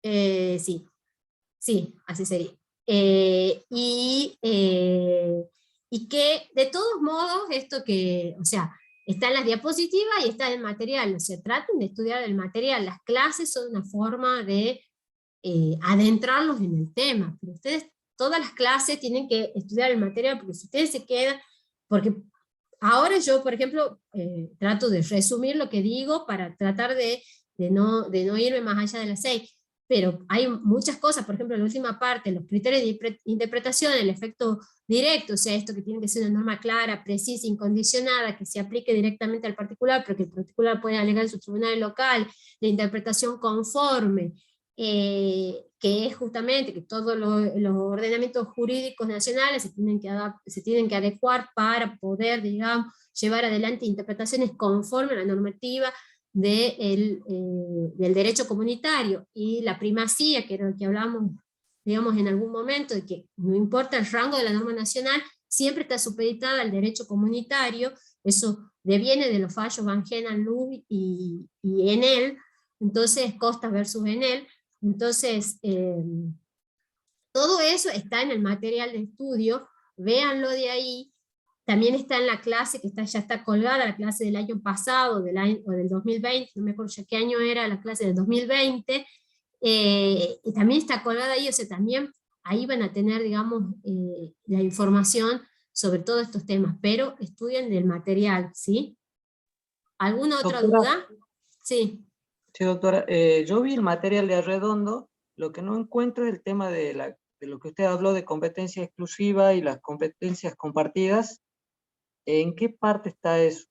sí, así sería. Y que de todos modos, esto que, o sea, está en las diapositivas y está en el material, o sea, traten de estudiar el material, las clases son una forma de adentrarlos en el tema, pero ustedes, todas las clases tienen que estudiar el material, porque si ustedes se quedan, porque ahora yo, por ejemplo, trato de resumir lo que digo para tratar de no irme más allá de las 6, pero hay muchas cosas, por ejemplo, en la última parte, los criterios de interpretación, el efecto directo, o sea, esto que tiene que ser una norma clara, precisa, incondicionada, que se aplique directamente al particular, pero que el particular puede alegar en su tribunal local, la interpretación conforme, que es justamente que todos los ordenamientos jurídicos nacionales se tienen que adecuar para poder, digamos, llevar adelante interpretaciones conforme a la normativa del derecho comunitario, y la primacía, que era lo que hablamos, digamos, en algún momento, de que no importa el rango de la norma nacional, siempre está supeditada al derecho comunitario. Eso deviene de los fallos Van Genan, Luz y Enel, entonces Costas versus Enel. Entonces, todo eso está en el material de estudio, véanlo de ahí. También está en la clase que ya está colgada, la clase del año pasado, o del 2020, no me acuerdo ya qué año era la clase del 2020, y también está colgada ahí, o sea, también ahí van a tener, digamos, la información sobre todos estos temas, pero estudien del material, ¿sí? ¿Alguna otra duda? Sí. Sí, doctora, yo vi el material de Arredondo, lo que no encuentro es el tema de lo que usted habló de competencia exclusiva y las competencias compartidas. ¿En qué parte está eso?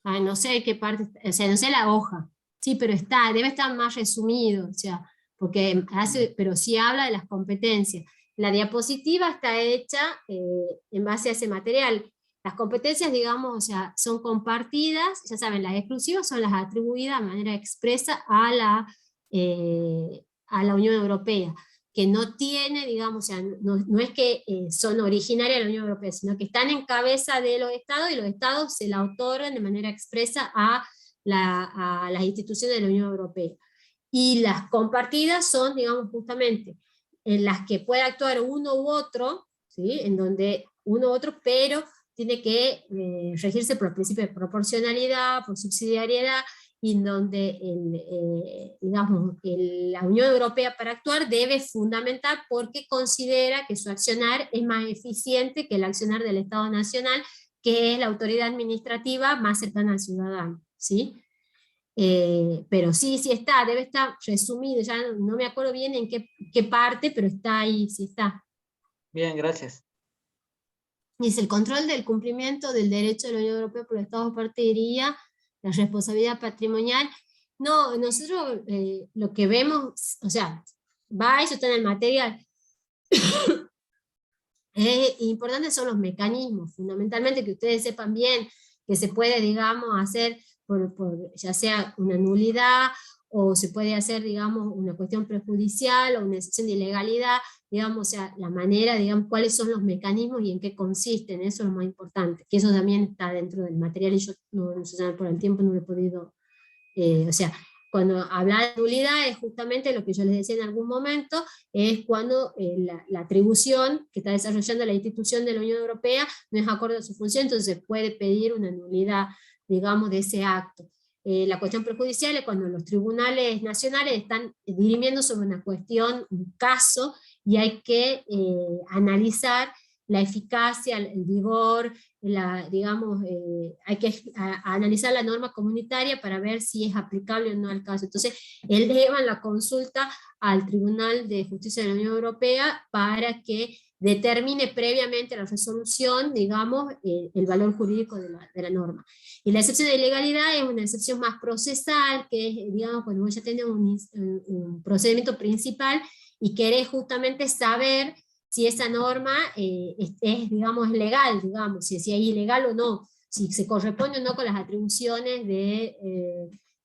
Ay, no sé qué parte, o sea, no sé la hoja, sí, pero debe estar más resumido, o sea, porque pero sí habla de las competencias. La diapositiva está hecha en base a ese material. Las competencias, digamos, o sea, son compartidas, ya saben, las exclusivas son las atribuidas de manera expresa a la Unión Europea, que no tiene, digamos, o sea, no es que son originarias de la Unión Europea, sino que están en cabeza de los estados, y los estados se la otorgan de manera expresa a las instituciones de la Unión Europea. Y las compartidas son, digamos, justamente en las que puede actuar uno u otro, ¿sí? En donde uno u otro, pero tiene que regirse por el principio de proporcionalidad, por subsidiariedad, y en donde digamos, la Unión Europea para actuar debe fundamentar porque considera que su accionar es más eficiente que el accionar del Estado Nacional, que es la autoridad administrativa más cercana al ciudadano, ¿sí? Pero sí está, debe estar resumido, ya no me acuerdo bien en qué parte, pero está ahí, sí está. Bien, gracias. Dice, el control del cumplimiento del derecho de la Unión Europea por los Estados parte diría la responsabilidad patrimonial. No, nosotros lo que vemos, o sea, eso está en el material. Importantes son los mecanismos, fundamentalmente que ustedes sepan bien que se puede, digamos, hacer ya sea una nulidad, o se puede hacer, digamos, una cuestión prejudicial, o una excepción de ilegalidad, digamos, o sea, la manera, digamos, cuáles son los mecanismos y en qué consisten, eso es lo más importante, que eso también está dentro del material, y yo no sé, por el tiempo no lo he podido, o sea, cuando habla de nulidad es justamente lo que yo les decía en algún momento, es cuando la atribución que está desarrollando la institución de la Unión Europea no es acorde a su función, entonces puede pedir una nulidad, digamos, de ese acto. La cuestión prejudicial es cuando los tribunales nacionales están dirimiendo sobre una cuestión, un caso, y hay que analizar la eficacia, el vigor, digamos, hay que analizar la norma comunitaria para ver si es aplicable o no al caso. Entonces, él lleva la consulta al Tribunal de Justicia de la Unión Europea para que determine previamente la resolución, digamos, el valor jurídico de la norma. Y la excepción de ilegalidad es una excepción más procesal, que es, digamos, cuando vos ya tenés un procedimiento principal y querés justamente saber si esa norma digamos, es legal, digamos, si es ilegal o no, si se corresponde o no con las atribuciones de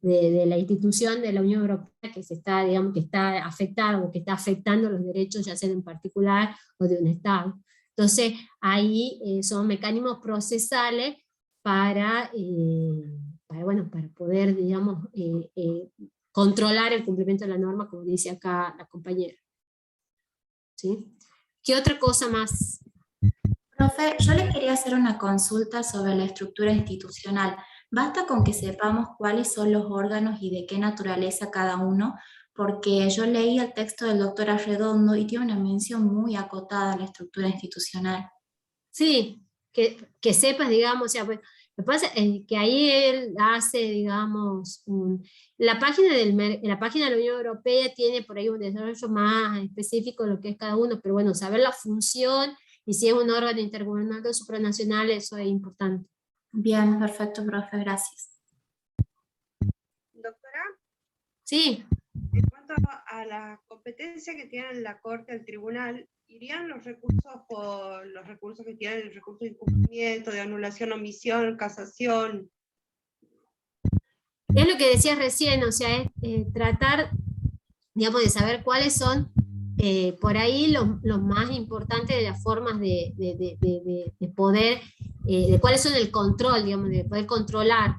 la institución de la Unión Europea que se está, digamos, que está afectada o que está afectando los derechos, ya sea en particular o de un Estado. Entonces, ahí son mecanismos procesales para poder, digamos, controlar el cumplimiento de la norma, como dice acá la compañera. ¿Sí? ¿Qué otra cosa más? Profe, yo le quería hacer una consulta sobre la estructura institucional. Basta con que sepamos cuáles son los órganos y de qué naturaleza cada uno, porque yo leí el texto del doctor Arredondo y tiene una mención muy acotada a la estructura institucional. Sí, que sepas, digamos, o sea, pues, lo que pasa es que ahí él hace, digamos, la página de la Unión Europea tiene por ahí un desarrollo más específico de lo que es cada uno, pero bueno, saber la función y si es un órgano intergubernamental supranacional, eso es importante. Bien, perfecto, profe, gracias. Doctora, Sí. en cuanto cuanto a la competencia que tiene la Corte, el Tribunal, ¿irían los recursos por los recursos que tienen el recurso de incumplimiento, de anulación, omisión, casación? Es lo que decías recién, o sea, es tratar, digamos, de saber cuáles son por ahí los más importantes de las formas de poder, de cuáles son el control, digamos, de poder controlar,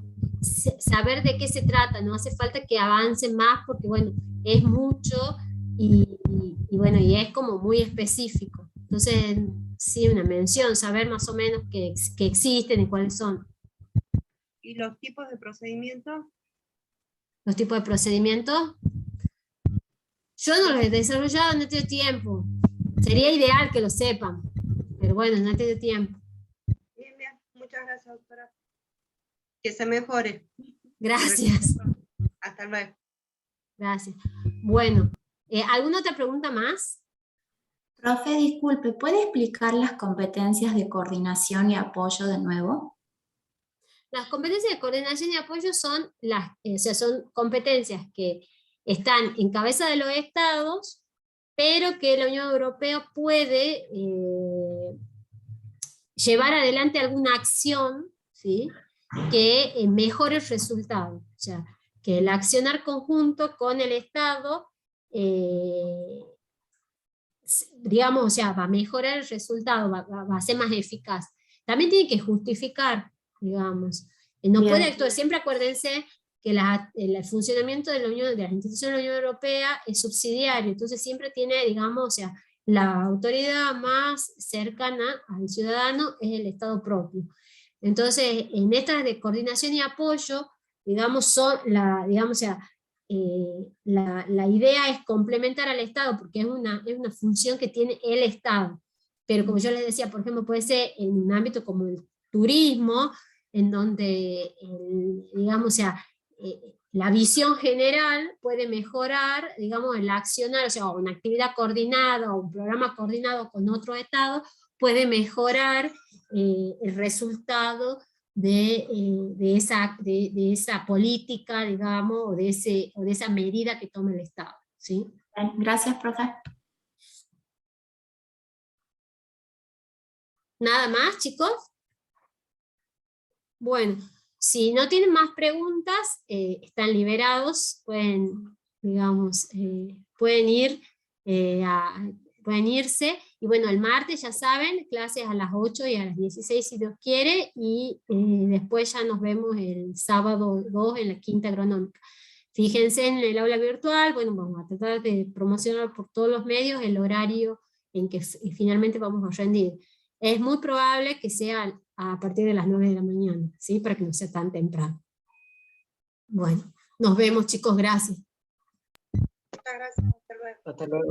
saber de qué se trata, no hace falta que avance más porque, bueno, es mucho y bueno, y es como muy específico. Entonces, sí, una mención, saber más o menos que existen y cuáles son. ¿Y los tipos de procedimientos? Los tipos de procedimientos. Yo no los he desarrollado, no tengo tiempo. Sería ideal que lo sepan, pero bueno, no tengo tiempo. Bien, bien. Muchas gracias, doctora. Que se mejore. Gracias. Hasta luego. Gracias. Bueno, ¿alguna otra pregunta más? Profe, disculpe, ¿puede explicar las competencias de coordinación y apoyo de nuevo? Las competencias de coordinación y apoyo son son competencias que están en cabeza de los estados, pero que la Unión Europea puede llevar adelante alguna acción, ¿sí?, que mejore el resultado. O sea, que el accionar conjunto con el Estado, digamos, o sea, va a mejorar el resultado, va a ser más eficaz. También tiene que justificar, digamos. No Bien. puede actuar, siempre acuérdense que el funcionamiento de las instituciones de la Unión Europea es subsidiario, entonces siempre tiene, digamos, o sea, la autoridad más cercana al ciudadano es el Estado propio. Entonces, en estas de coordinación y apoyo, digamos, digamos, o sea, la idea es complementar al Estado, porque es una función que tiene el Estado. Pero como yo les decía, por ejemplo, puede ser en un ámbito como el turismo, en donde, digamos, o sea, la visión general puede mejorar, digamos, el accionar, o sea, una actividad coordinada o un programa coordinado con otro Estado puede mejorar el resultado de esa política, digamos, o de esa medida que toma el Estado, ¿sí? Bien, gracias, profe. ¿Nada más, chicos? Bueno, si no tienen más preguntas, están liberados, pueden, digamos, pueden irse, y bueno, el martes ya saben, clases a las 8 y a las 16 si Dios quiere, y después ya nos vemos el sábado 2 en la quinta agronómica. Fíjense en el aula virtual, bueno, vamos a tratar de promocionar por todos los medios el horario en que finalmente vamos a rendir. Es muy probable que sea a partir de las 9 de la mañana, ¿sí? Para que no sea tan temprano. Bueno, nos vemos, chicos, gracias. Muchas gracias. Hasta luego. Hasta luego.